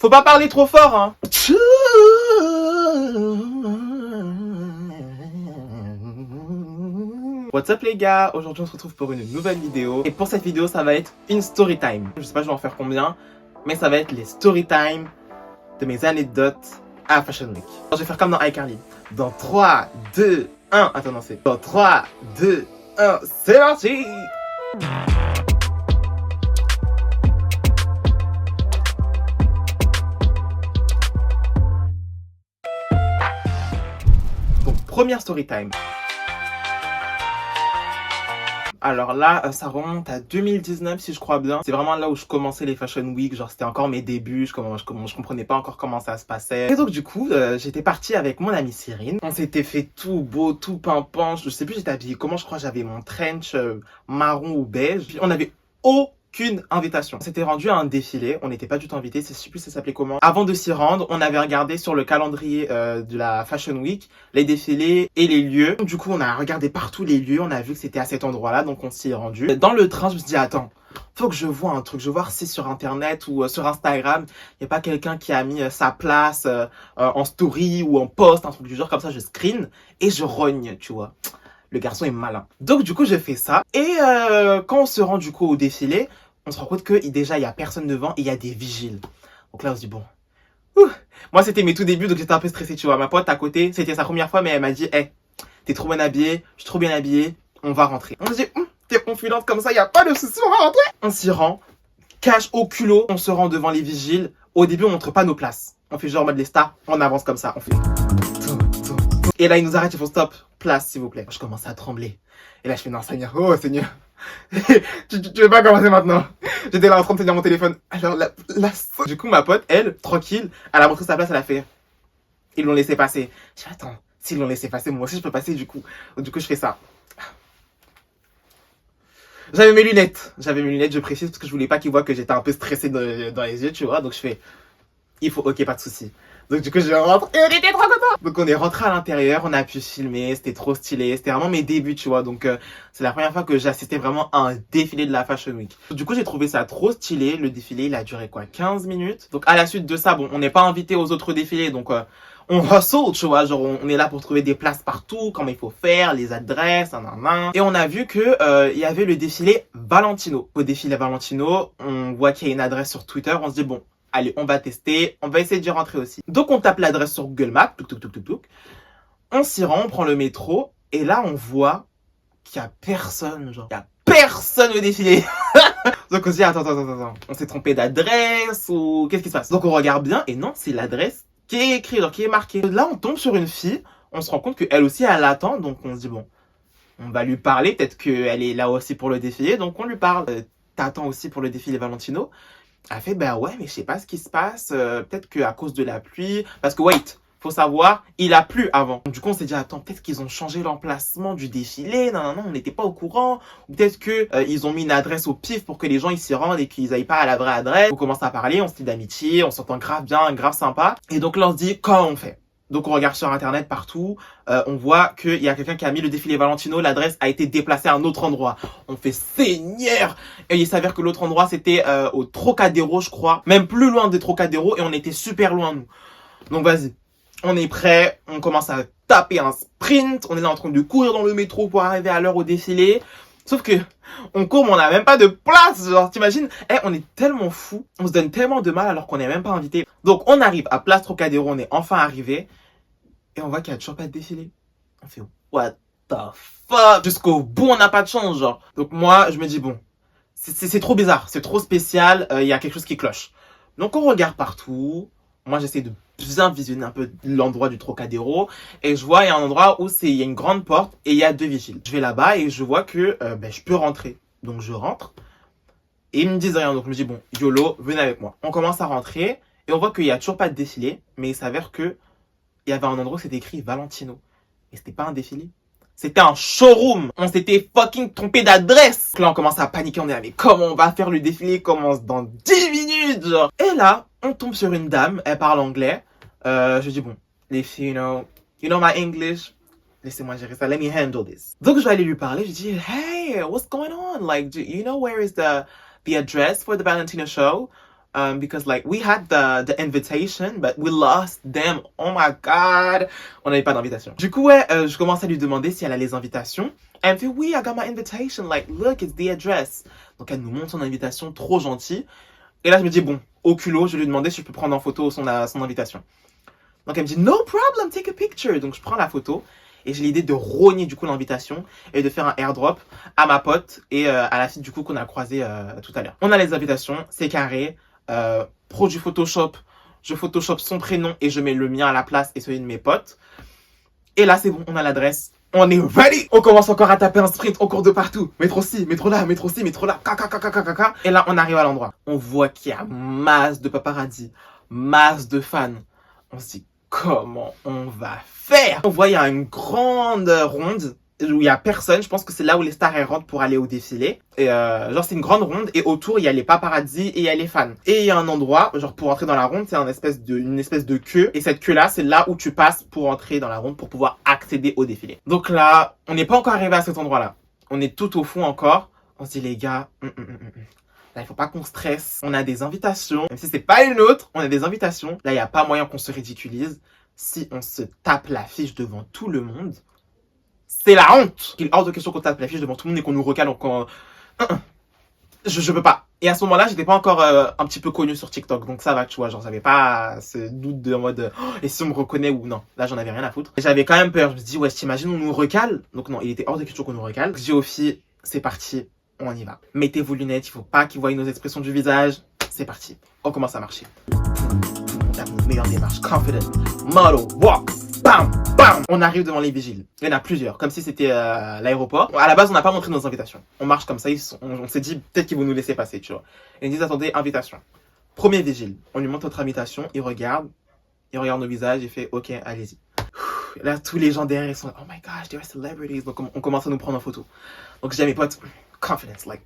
Faut pas parler trop fort, hein. What's up les gars, aujourd'hui on se retrouve pour une nouvelle vidéo. Et pour cette vidéo ça va être une story time. Je sais pas je vais en faire combien, mais ça va être les story time de mes anecdotes à Fashion Week. Je vais faire comme dans iCarly. Dans 3, 2, 1. Attends, non, c'est dans 3, 2, 1. C'est parti! Donc, première story time. Alors là, ça remonte à 2019 si je crois bien. C'est vraiment là où je commençais les Fashion Week. Genre c'était encore mes débuts, je comprenais pas encore comment ça se passait. Et donc du coup, j'étais partie avec mon amie Cyrine. On s'était fait tout beau, tout pimpant. Je sais plus j'étais habillée comment, je crois j'avais mon trench marron ou beige. Puis on avait aucune invitation. On s'était rendu à un défilé, on n'était pas du tout invités, je sais plus ça s'appelait comment. Avant de s'y rendre, on avait regardé sur le calendrier de la Fashion Week les défilés et les lieux. Du coup, on a regardé partout les lieux, on a vu que c'était à cet endroit-là, donc on s'y est rendu. Dans le train, je me suis dit, attends, faut que je vois un truc, je vais voir si sur internet ou sur Instagram, il n'y a pas quelqu'un qui a mis sa place en story ou en post, un truc du genre, comme ça je screen et je rogne, tu vois. Le garçon est malin. Donc du coup, j'ai fait ça. Et quand on se rend du coup au défilé, on se rend compte que déjà, il n'y a personne devant et il y a des vigiles. Donc là, on se dit, bon. Moi, c'était mes tout débuts, donc j'étais un peu stressée, tu vois. Ma pote à côté, c'était sa première fois, mais elle m'a dit, hey, t'es trop bien habillée, je suis trop bien habillée, on va rentrer. On se dit, t'es confidente comme ça, il n'y a pas de souci, on va rentrer. On s'y rend, cache au culot, on se rend devant les vigiles. Au début, on montre pas nos places. On fait genre en mode les stars, on avance comme ça, on fait... Et là, ils nous arrêtent, ils font stop, place s'il vous plaît. Je commence à trembler. Et là, je fais non, Seigneur, oh Seigneur. tu veux pas commencer maintenant. J'étais là en train de tenir mon téléphone. Alors, du coup, ma pote, elle, tranquille, elle a montré sa place, elle a fait. Ils l'ont laissé passer. Je dis, attends, s'ils l'ont laissé passer, moi aussi je peux passer du coup. Du coup, je fais ça. J'avais mes lunettes, je précise, parce que je voulais pas qu'ils voient que j'étais un peu stressée dans les yeux, tu vois. Donc, je fais, il faut, ok, pas de souci. Donc du coup je rentre et on était trop contents. Donc on est rentré à l'intérieur, on a pu filmer, c'était trop stylé, c'était vraiment mes débuts tu vois. Donc c'est la première fois que j'assistais vraiment à un défilé de la Fashion Week. Du coup j'ai trouvé ça trop stylé, le défilé il a duré quoi 15 minutes. Donc à la suite de ça, bon on n'est pas invité aux autres défilés donc on hustle tu vois, genre on est là pour trouver des places partout, comment il faut faire, les adresses, Et on a vu que il y avait le défilé Valentino. Au défilé Valentino, on voit qu'il y a une adresse sur Twitter, on se dit bon, allez, on va tester, on va essayer d'y rentrer aussi. Donc on tape l'adresse sur Google Maps, on s'y rend, on prend le métro, et là on voit qu'il y a personne, genre, il y a personne au défilé. Donc on se dit, attends, on s'est trompé d'adresse, ou qu'est-ce qui se passe? Donc on regarde bien, et non, c'est l'adresse qui est écrite, genre qui est marquée. Là on tombe sur une fille, on se rend compte qu'elle aussi elle attend, donc on se dit, bon, on va lui parler, peut-être qu'elle est là aussi pour le défilé, donc on lui parle. T'attends aussi pour le défilé Valentino? Elle fait, ben ouais, mais je sais pas ce qui se passe, peut-être qu'à cause de la pluie, parce que wait, faut savoir, il a plu avant. Du coup, on s'est dit, attends, peut-être qu'ils ont changé l'emplacement du défilé, non, on n'était pas au courant, ou peut-être que ils ont mis une adresse au pif pour que les gens ils s'y rendent et qu'ils aillent pas à la vraie adresse. On commence à parler, on se dit d'amitié, on s'entend grave bien, grave sympa, et donc là on se dit, comment on fait? Donc on regarde sur internet partout, on voit qu'il y a quelqu'un qui a mis le défilé Valentino, l'adresse a été déplacée à un autre endroit. On fait Seigneur! Et il s'avère que l'autre endroit c'était au Trocadéro je crois, même plus loin des Trocadéro et on était super loin nous. Donc vas-y, on est prêt, on commence à taper un sprint, on est là en train de courir dans le métro pour arriver à l'heure au défilé. Sauf que on court mais on n'a même pas de place, genre t'imagines, on est tellement fous, on se donne tellement de mal alors qu'on n'est même pas invité. Donc on arrive à Place Trocadéro, on est enfin arrivé. Et on voit qu'il n'y a toujours pas de défilé. On fait what the fuck. Jusqu'au bout on n'a pas de chance genre. Donc moi je me dis bon, c'est trop bizarre, c'est trop spécial, il y a quelque chose qui cloche. Donc on regarde partout. Moi j'essaie de bien visionner un peu l'endroit du Trocadéro. Et je vois il y a un endroit où il y a une grande porte et il y a deux vigiles. Je vais là-bas et je vois que je peux rentrer. Donc je rentre. Et ils me disent rien, donc je me dis bon, YOLO, venez avec moi. On commence à rentrer et on voit qu'il n'y a toujours pas de défilé. Mais il s'avère que il y avait un endroit où c'était écrit Valentino. Et c'était pas un défilé. C'était un showroom. On s'était fucking trompé d'adresse. Là, on commence à paniquer. On est là, mais comment on va faire le défilé? Commence dans 10 minutes, genre. Et là, on tombe sur une dame. Elle parle anglais. Je dis, bon, les filles, you know my English. Laissez-moi gérer ça. Let me handle this. Donc, je vais aller lui parler. Je dis, hey, what's going on? Like, do you know where is the address for the Valentino show? because like we had the invitation, but we lost them. Oh my god, on n'avait pas d'invitation. Du coup, ouais, je commence à lui demander si elle a les invitations. Elle me fait oui, I got my invitation. Like, look, it's the address. Donc elle nous montre son invitation, trop gentil. Et là, je me dis bon, au culot, je vais lui demander si je peux prendre en photo son invitation. Donc elle me dit no problem, take a picture. Donc je prends la photo. Et j'ai l'idée de rogner du coup l'invitation et de faire un airdrop à ma pote et à la fille du coup qu'on a croisée tout à l'heure. On a les invitations, c'est carré. Produit Photoshop, je Photoshop son prénom et je mets le mien à la place et celui de mes potes. Et là, c'est bon, on a l'adresse. On est ready. On commence encore à taper un sprint, on court de partout. Métro ci, métro là, métro ci, métro là. Et là, on arrive à l'endroit. On voit qu'il y a masse de paparazzi, masse de fans. On se dit, comment on va faire? On voit, il y a une grande ronde où il y a personne. Je pense que c'est là où les stars elles rentrent pour aller au défilé. Et genre, c'est une grande ronde et autour, il y a les paparazzi et il y a les fans. Et il y a un endroit, genre, pour entrer dans la ronde, c'est une espèce de queue. Et cette queue-là, c'est là où tu passes pour entrer dans la ronde pour pouvoir accéder au défilé. Donc là, on n'est pas encore arrivé à cet endroit-là. On est tout au fond encore. On se dit, les gars, là, il faut pas qu'on stresse. On a des invitations. Même si c'est pas une autre, on a des invitations. Là, il n'y a pas moyen qu'on se ridiculise. Si on se tape l'affiche devant tout le monde, c'est la honte. Il est hors de question qu'on tape l'affiche devant tout le monde et qu'on nous recale encore. Je peux pas. Et à ce moment-là, j'étais pas encore un petit peu connu sur TikTok. Donc ça va, tu vois. Genre, j'avais pas ce doute de en mode et si on me reconnaît ou non. Là, j'en avais rien à foutre. Et j'avais quand même peur. Je me dis, ouais, t'imagines, on nous recale. Donc non, il était hors de question qu'on nous recale. Je dis aux filles, c'est parti. On y va. Mettez vos lunettes. Il faut pas qu'ils voient nos expressions du visage. C'est parti. On commence à marcher. On tape nos meilleures démarches. Confident. Model. Walk. Bam, bam. On arrive devant les vigiles. Il y en a plusieurs, comme si c'était l'aéroport. À la base, on n'a pas montré nos invitations. On marche comme ça, on s'est dit peut-être qu'ils vont nous laisser passer, tu vois. Et ils nous disent attendez, invitation. Premier vigile, on lui montre notre invitation, il regarde nos visages, il fait ok, allez-y. Là, tous les gens derrière, ils sont oh my gosh, they're celebrities. Donc on commence à nous prendre en photo. Donc je dis à mes potes, confidence, like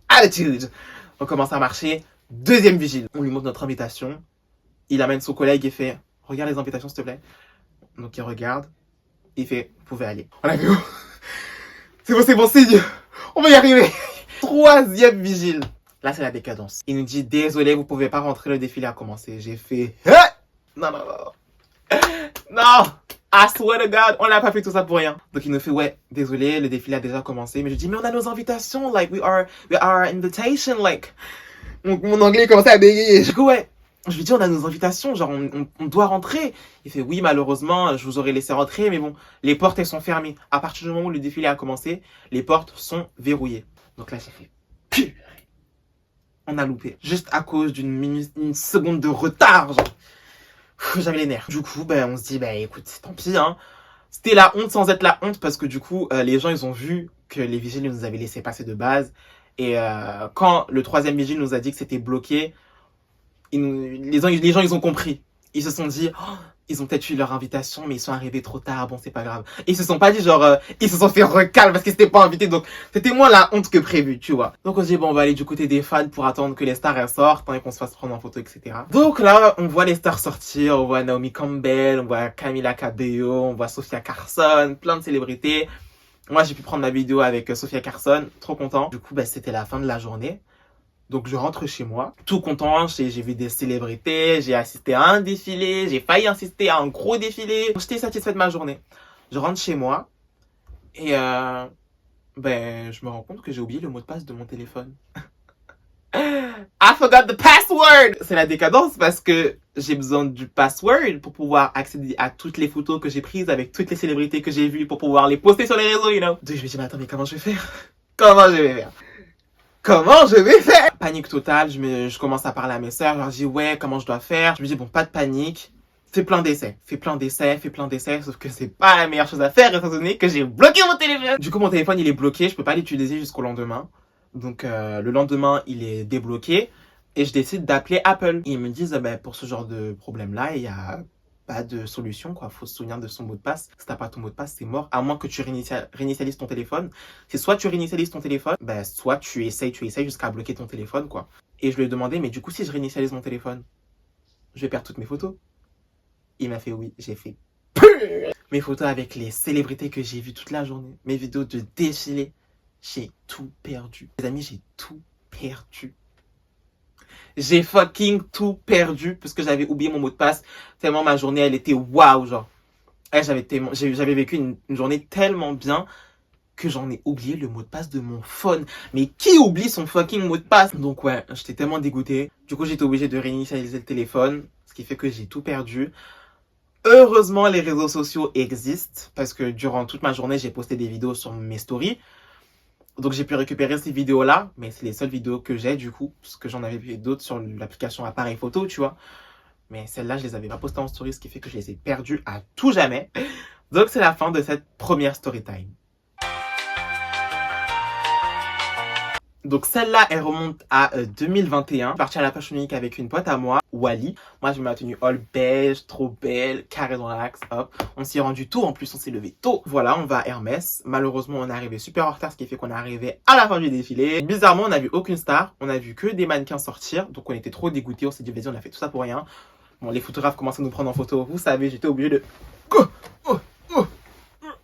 attitude. On commence à marcher. Deuxième vigile, on lui montre notre invitation. Il amène son collègue et fait regarde les invitations s'il te plaît. Donc il regarde, il fait, vous pouvez aller. On a vu, c'est bon, signe. On va y arriver. Troisième vigile. Là, c'est la décadence. Il nous dit, désolé, vous pouvez pas rentrer, le défilé a commencé. J'ai fait, non. Non, I swear to God, on n'a pas fait tout ça pour rien. Donc il nous fait, ouais, désolé, le défilé a déjà commencé. Mais je dis, mais on a nos invitations, like, we are invitation, like. Mon anglais commençait à bégayer. Du coup, ouais. Je lui dis, on a nos invitations, genre, on doit rentrer. Il fait, oui, malheureusement, je vous aurais laissé rentrer, mais bon, les portes, elles sont fermées. À partir du moment où le défilé a commencé, les portes sont verrouillées. Donc là, j'ai fait, purée. On a loupé. Juste à cause une seconde de retard, genre. J'avais les nerfs. Du coup, on se dit, écoute, tant pis, hein. C'était la honte sans être la honte, parce que du coup, les gens, ils ont vu que les vigiles nous avaient laissé passer de base. Et quand le troisième vigile nous a dit que c'était bloqué, les gens, ils ont compris. Ils se sont dit, oh, ils ont peut-être eu leur invitation, mais ils sont arrivés trop tard, bon, c'est pas grave. Et ils se sont pas dit, genre, ils se sont fait recal parce qu'ils s'étaient pas invités, donc c'était moins la honte que prévu, tu vois. Donc on se dit, bon, on va aller du côté des fans pour attendre que les stars elles sortent, et qu'on se fasse prendre en photo, etc. Donc là, on voit les stars sortir, on voit Naomi Campbell, on voit Camila Cabello, on voit Sofia Carson, plein de célébrités. Moi, j'ai pu prendre ma vidéo avec Sofia Carson, trop content. Du coup, c'était la fin de la journée. Donc je rentre chez moi, tout content, j'ai vu des célébrités, j'ai assisté à un défilé, j'ai failli assister à un gros défilé. J'étais satisfait de ma journée. Je rentre chez moi et je me rends compte que j'ai oublié le mot de passe de mon téléphone. I forgot the password! C'est la décadence parce que j'ai besoin du password pour pouvoir accéder à toutes les photos que j'ai prises avec toutes les célébrités que j'ai vues pour pouvoir les poster sur les réseaux, you know. Donc je me dis, mais attends, mais comment je vais faire? Comment je vais faire? Panique totale, je commence à parler à mes sœurs, je leur dis ouais, comment je dois faire? Je me dis bon, pas de panique, fais plein d'essais, sauf que c'est pas la meilleure chose à faire étant donné que j'ai bloqué mon téléphone. Du coup, mon téléphone il est bloqué, je peux pas l'utiliser jusqu'au lendemain. Donc le lendemain, il est débloqué et je décide d'appeler Apple. Ils me disent pour ce genre de problème là, il y a pas de solution, quoi. Faut se souvenir de son mot de passe. Si t'as pas ton mot de passe, c'est mort. À moins que tu réinitialises ton téléphone. C'est soit tu réinitialises ton téléphone, soit tu essayes jusqu'à bloquer ton téléphone, quoi. Et je lui ai demandé, mais du coup, si je réinitialise mon téléphone, je vais perdre toutes mes photos. Il m'a fait oui, j'ai fait mes photos avec les célébrités que j'ai vues toute la journée. Mes vidéos de défilé. J'ai tout perdu. Les amis, j'ai tout perdu. J'ai fucking tout perdu parce que j'avais oublié mon mot de passe. Tellement ma journée, elle était waouh, genre. J'avais vécu une journée tellement bien que j'en ai oublié le mot de passe de mon phone. Mais qui oublie son fucking mot de passe? Donc ouais, j'étais tellement dégoûté. Du coup, j'étais obligé de réinitialiser le téléphone, ce qui fait que j'ai tout perdu. Heureusement, les réseaux sociaux existent parce que durant toute ma journée, j'ai posté des vidéos sur mes stories. Donc j'ai pu récupérer ces vidéos-là, mais c'est les seules vidéos que j'ai du coup, parce que j'en avais vu d'autres sur l'application appareil photo, tu vois. Mais celles-là, je les avais pas postées en story, ce qui fait que je les ai perdues à tout jamais. Donc c'est la fin de cette première story time. Donc celle-là, elle remonte à 2021. Je suis partie à la Fashion Week avec une pote à moi, Wally. Moi, je mets ma tenue all beige, trop belle, carré dans l'axe, hop. On s'y est rendu tôt, en plus on s'est levé tôt. Voilà, on va à Hermès. Malheureusement, on est arrivé super en retard, ce qui fait qu'on est arrivé à la fin du défilé. Bizarrement, on n'a vu aucune star. On a vu que des mannequins sortir. Donc on était trop dégoûtés. On s'est dit, vas-y, on a fait tout ça pour rien. Bon, les photographes commencent à nous prendre en photo. Vous savez, j'étais obligé de...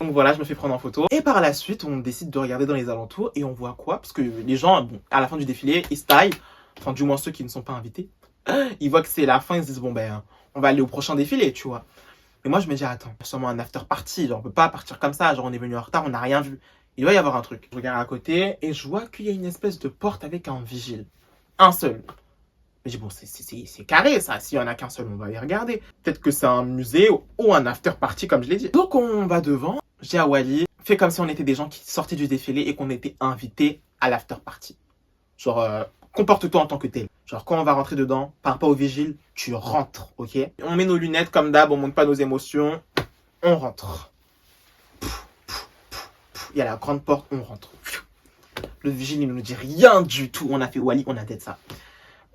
Donc voilà, je me fais prendre en photo. Et par la suite, on décide de regarder dans les alentours et on voit quoi? Parce que les gens, bon, à la fin du défilé, ils se taillent. Enfin, du moins ceux qui ne sont pas invités. Ils voient que c'est la fin, ils se disent, bon ben, on va aller au prochain défilé, tu vois. Et moi, je me dis, attends, c'est sûrement un after party. Genre, on peut pas partir comme ça. Genre, on est venu en retard, on n'a rien vu. Il doit y avoir un truc. Je regarde à côté et je vois qu'il y a une espèce de porte avec un vigile. Un seul. Je dis, bon, c'est carré, ça. S'il y en a qu'un seul, on va aller regarder. Peut-être que c'est un musée ou un after party, comme je l'ai dit. Donc, on va devant. Je dis à Wally, fais comme si on était des gens qui sortaient du défilé et qu'on était invités à l'after party. Genre, comporte-toi en tant que tel. Genre, quand on va rentrer dedans, parle pas au vigile, tu rentres, ok? On met nos lunettes comme d'hab, on montre pas nos émotions, on rentre. Il y a la grande porte, on rentre. Le vigile, il ne nous dit rien du tout. On a fait Wally, on a dead ça.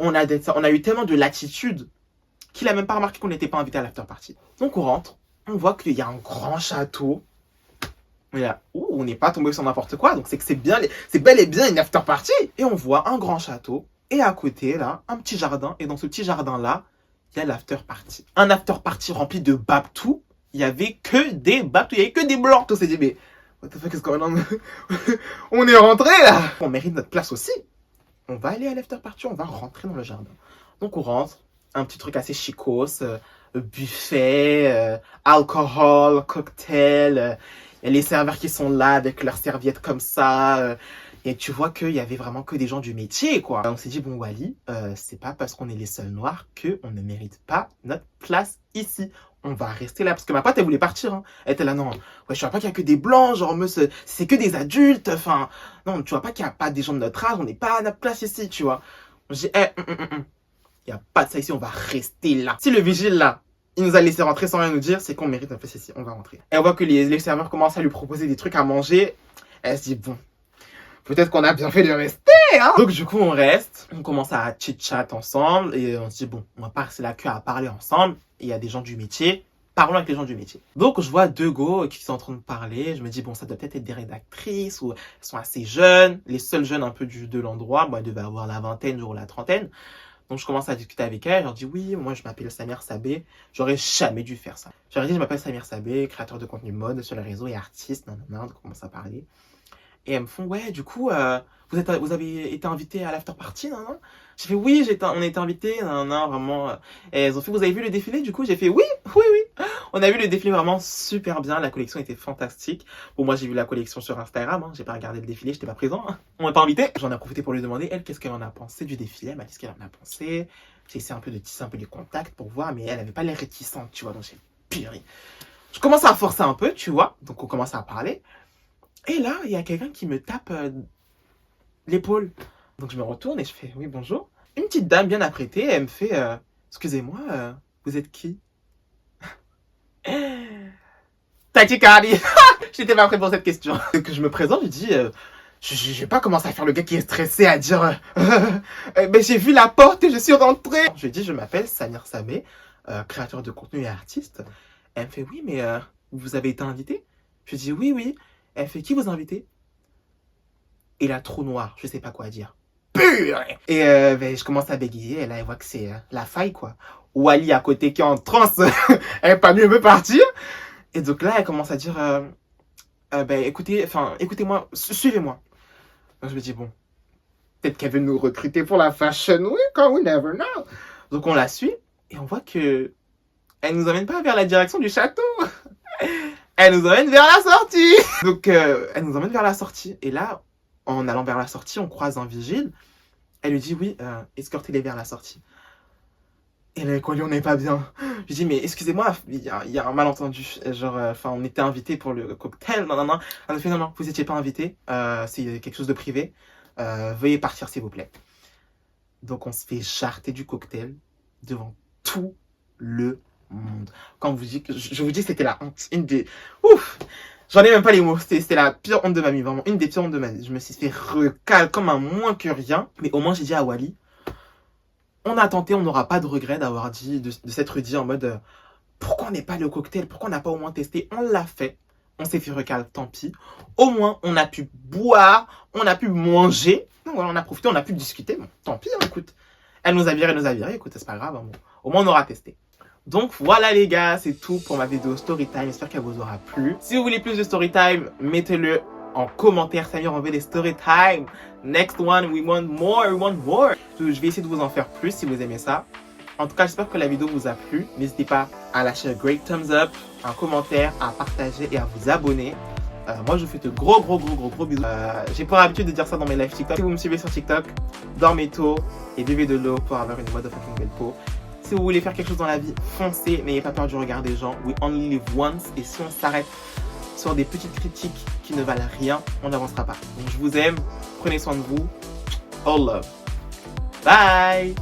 On a eu tellement de latitude qu'il a même pas remarqué qu'on n'était pas invité à l'after party. Donc on rentre, on voit qu'il y a un grand château. Et là, on n'est pas tombé sur n'importe quoi, donc c'est que c'est bel et bien une after party. Et on voit un grand château, et à côté, là, un petit jardin, et dans ce petit jardin-là, il y a l'after party. Un after party rempli de babtou, il y avait que des babtou, il y avait que des blancs. On s'est dit, mais, what the fuck is going on? On est rentré, là. On mérite notre place aussi. On va aller à l'after party, on va rentrer dans le jardin. Donc on rentre, un petit truc assez chicos, buffet, alcool, cocktail, il y a les serveurs qui sont là avec leurs serviettes comme ça, et tu vois qu'il y avait vraiment que des gens du métier, quoi. On s'est dit, bon Wally, c'est pas parce qu'on est les seuls noirs qu'on ne mérite pas notre place ici. On va rester là, parce que ma pote, elle voulait partir, hein. Elle était là, non, ouais, je vois pas qu'il y a que des blancs, genre, c'est que des adultes, enfin, non, tu vois pas qu'il y a pas des gens de notre âge, on n'est pas à notre place ici, tu vois. J'ai dit, il y a pas de ça ici, on va rester là. Si le vigile, là, il nous a laissé rentrer sans rien nous dire, c'est qu'on mérite notre place ici, on va rentrer. Et on voit que les serveurs commencent à lui proposer des trucs à manger. Elle se dit, bon, peut-être qu'on a bien fait de rester, hein. Donc du coup, on reste, on commence à chit-chat ensemble, et on se dit, bon, on va pas rester la queue à parler ensemble. Il y a des gens du métier, parlons avec les gens du métier. Donc je vois deux go qui sont en train de parler, je me dis, bon, ça doit peut-être être des rédactrices, ou elles sont assez jeunes, les seules jeunes un peu de l'endroit, moi, elles devaient avoir la vingtaine ou la trentaine. Donc je commence à discuter avec elle, je leur dis, oui, moi je m'appelle Samir Sabé, j'aurais jamais dû faire ça. Je leur dis, je m'appelle Samir Sabé, créateur de contenu mode sur les réseaux et artiste, nanana, on commence à parler. Et elles me font, ouais, du coup, vous avez été invité à l'after party, non, non? J'ai fait, oui, on a été invité, non, non, vraiment. Et elles ont fait, vous avez vu le défilé, du coup? J'ai fait, oui, oui, oui. On a vu le défilé vraiment super bien, la collection était fantastique. Bon, moi, j'ai vu la collection sur Instagram, hein, j'ai pas regardé le défilé, j'étais pas présent, hein. On m'a pas invité. J'en ai profité pour lui demander, elle, qu'est-ce qu'elle en a pensé du défilé? Elle m'a dit ce qu'elle en a pensé. J'ai essayé un peu de tisser un peu les contacts pour voir, mais elle avait pas l'air réticente, tu vois, donc j'ai puré. Je commence à forcer un peu, tu vois, donc on commence à parler. Et là, il y a quelqu'un qui me tape l'épaule. Donc je me retourne et je fais, oui, bonjour. Une petite dame bien apprêtée, elle me fait, excusez-moi, vous êtes qui? Tachikari. Je n'étais pas prêt pour cette question. Que je me présente, je dis, je vais pas commencer à faire le gars qui est stressé à dire, mais j'ai vu la porte et je suis rentré. Je lui dis, je m'appelle Samir Sabé, créateur de contenu et artiste. Elle me fait, oui, mais vous avez été invité? Je lui dis, oui, oui. Elle fait, qui vous a invité? Et là, trou noir, je sais pas quoi dire. Purée. Et ben, je commence à bégayer, et là, elle voit que c'est la faille, quoi. Wally à côté qui est en transe, elle est pas mieux me partir. Et donc là, elle commence à dire, ben, écoutez-moi, suivez-moi. Donc je me dis, bon, Peut-être qu'elle veut nous recruter pour la Fashion Week, hein, we never know. Donc on la suit et on voit que elle nous emmène pas vers la direction du château. Elle nous emmène vers la sortie. Donc elle nous emmène vers la sortie. Et là, en allant vers la sortie, on croise un vigile. Elle lui dit oui, escortez-les vers la sortie. Et là, quoi, lui, on n'est pas bien. Je lui dis, mais excusez-moi, il y a un malentendu. Genre, on était invités pour le cocktail. Non, non, non. Elle a fait, non, non, vous n'étiez pas invités. C'est quelque chose de privé. Veuillez partir, s'il vous plaît. Donc, on se fait jarter du cocktail devant tout le monde. Quand vous dis, je vous dis, c'était la honte. Une des... Ouf! J'en ai même pas les mots. C'était la pire honte de ma vie, vraiment. Une des pires hontes de ma vie. Je me suis fait recal comme un moins que rien. Mais au moins, j'ai dit à Wally, on a tenté, on n'aura pas de regret d'avoir dit, de s'être dit en mode pourquoi on n'est pas le cocktail, pourquoi on n'a pas au moins testé. On l'a fait, on s'est fait recal, tant pis. Au moins, on a pu boire, on a pu manger. Donc voilà, on a profité, on a pu discuter. Bon, tant pis, hein, écoute. Elle nous a viré, écoute, c'est pas grave. Hein, bon. Au moins, on aura testé. Donc voilà les gars, c'est tout pour ma vidéo Storytime. J'espère qu'elle vous aura plu. Si vous voulez plus de Storytime, mettez-le en commentaire. Samir, on veut des Storytime. Next one, we want more, we want more. Je vais essayer de vous en faire plus si vous aimez ça. En tout cas, j'espère que la vidéo vous a plu. N'hésitez pas à lâcher un great thumbs up, un commentaire, à partager et à vous abonner. Moi, je vous fais de gros bisous. J'ai pas l'habitude de dire ça dans mes lives TikTok. Si vous me suivez sur TikTok, dormez tôt et buvez de l'eau pour avoir une motherfucking belle peau. Si vous voulez faire quelque chose dans la vie, foncez. N'ayez pas peur du regard des gens. We only live once. Et si on s'arrête sur des petites critiques qui ne valent rien, on n'avancera pas. Donc je vous aime. Prenez soin de vous. All love. Bye.